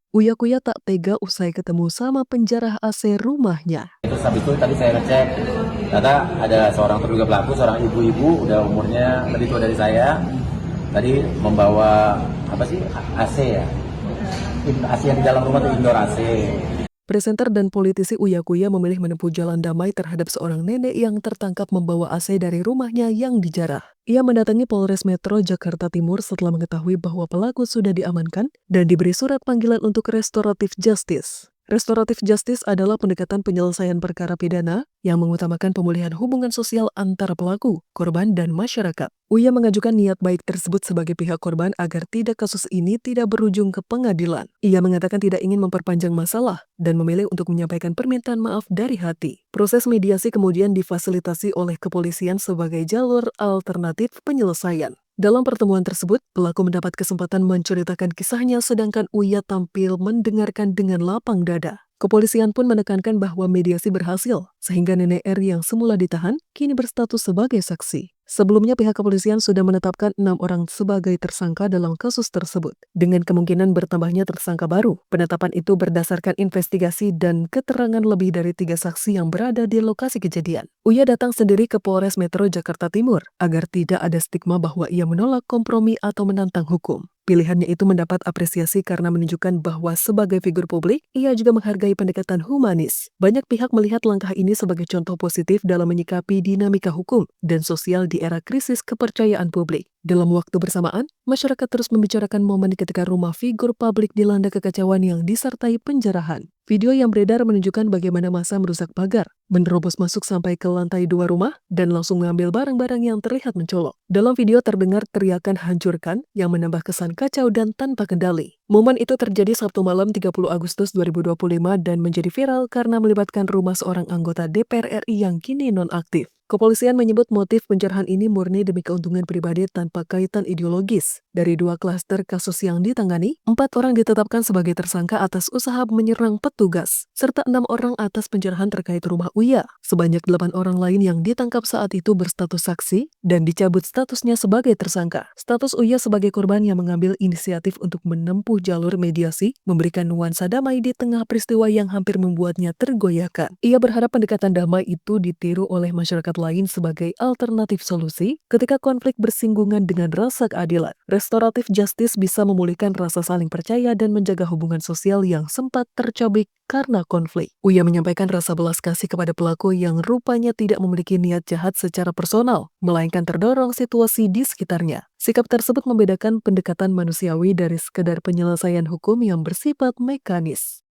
Uya-Kuya tak tega usai ketemu sama penjara AC rumahnya. Terus habis itu tadi saya ngecek, ternyata ada seorang terduga pelaku, seorang ibu-ibu, udah umurnya lebih tua dari saya. Tadi membawa apa sih AC ya? AC yang di dalam rumah itu indoor AC. Presenter dan politisi Uya-Kuya memilih menempuh jalan damai terhadap seorang nenek yang tertangkap membawa AC dari rumahnya yang dijarah. Ia mendatangi Polres Metro Jakarta Timur setelah mengetahui bahwa pelaku sudah diamankan dan diberi surat panggilan untuk restoratif justice. Restoratif justice adalah pendekatan penyelesaian perkara pidana yang mengutamakan pemulihan hubungan sosial antara pelaku, korban, dan masyarakat. Uya mengajukan niat baik tersebut sebagai pihak korban agar kasus ini tidak berujung ke pengadilan. Ia mengatakan tidak ingin memperpanjang masalah dan memilih untuk menyampaikan permintaan maaf dari hati. Proses mediasi kemudian difasilitasi oleh kepolisian sebagai jalur alternatif penyelesaian. Dalam pertemuan tersebut, pelaku mendapat kesempatan menceritakan kisahnya sedangkan Uya tampil mendengarkan dengan lapang dada. Kepolisian pun menekankan bahwa mediasi berhasil, sehingga nenek R yang semula ditahan, kini berstatus sebagai saksi. Sebelumnya pihak kepolisian sudah menetapkan 6 orang sebagai tersangka dalam kasus tersebut. Dengan kemungkinan bertambahnya tersangka baru, penetapan itu berdasarkan investigasi dan keterangan lebih dari 3 saksi yang berada di lokasi kejadian. Uya datang sendiri ke Polres Metro Jakarta Timur agar tidak ada stigma bahwa ia menolak kompromi atau menantang hukum. Pilihannya itu mendapat apresiasi karena menunjukkan bahwa sebagai figur publik, ia juga menghargai pendekatan humanis. Banyak pihak melihat langkah ini sebagai contoh positif dalam menyikapi dinamika hukum dan sosial di era krisis kepercayaan publik. Dalam waktu bersamaan, masyarakat terus membicarakan momen ketika rumah figur publik dilanda kekacauan yang disertai penjarahan. Video yang beredar menunjukkan bagaimana massa merusak pagar, menerobos masuk sampai ke lantai 2 rumah, dan langsung mengambil barang-barang yang terlihat mencolok. Dalam video terdengar teriakan hancurkan yang menambah kesan kacau dan tanpa kendali. Momen itu terjadi Sabtu malam 30 Agustus 2025 dan menjadi viral karena melibatkan rumah seorang anggota DPR RI yang kini nonaktif. Kepolisian menyebut motif penjarahan ini murni demi keuntungan pribadi tanpa kaitan ideologis. Dari 2 klaster kasus yang ditangani, 4 orang ditetapkan sebagai tersangka atas usaha menyerang petugas, serta 6 orang atas penjarahan terkait rumah Uya. Sebanyak 8 orang lain yang ditangkap saat itu berstatus saksi dan dicabut statusnya sebagai tersangka. Status Uya sebagai korban yang mengambil inisiatif untuk menempuh jalur mediasi, memberikan nuansa damai di tengah peristiwa yang hampir membuatnya tergoyahkan. Ia berharap pendekatan damai itu ditiru oleh masyarakat lain sebagai alternatif solusi ketika konflik bersinggungan dengan rasa keadilan. Restoratif justice bisa memulihkan rasa saling percaya dan menjaga hubungan sosial yang sempat tercabik karena konflik. Uya menyampaikan rasa belas kasih kepada pelaku yang rupanya tidak memiliki niat jahat secara personal, melainkan terdorong situasi di sekitarnya. Sikap tersebut membedakan pendekatan manusiawi dari sekedar penyelesaian hukum yang bersifat mekanis.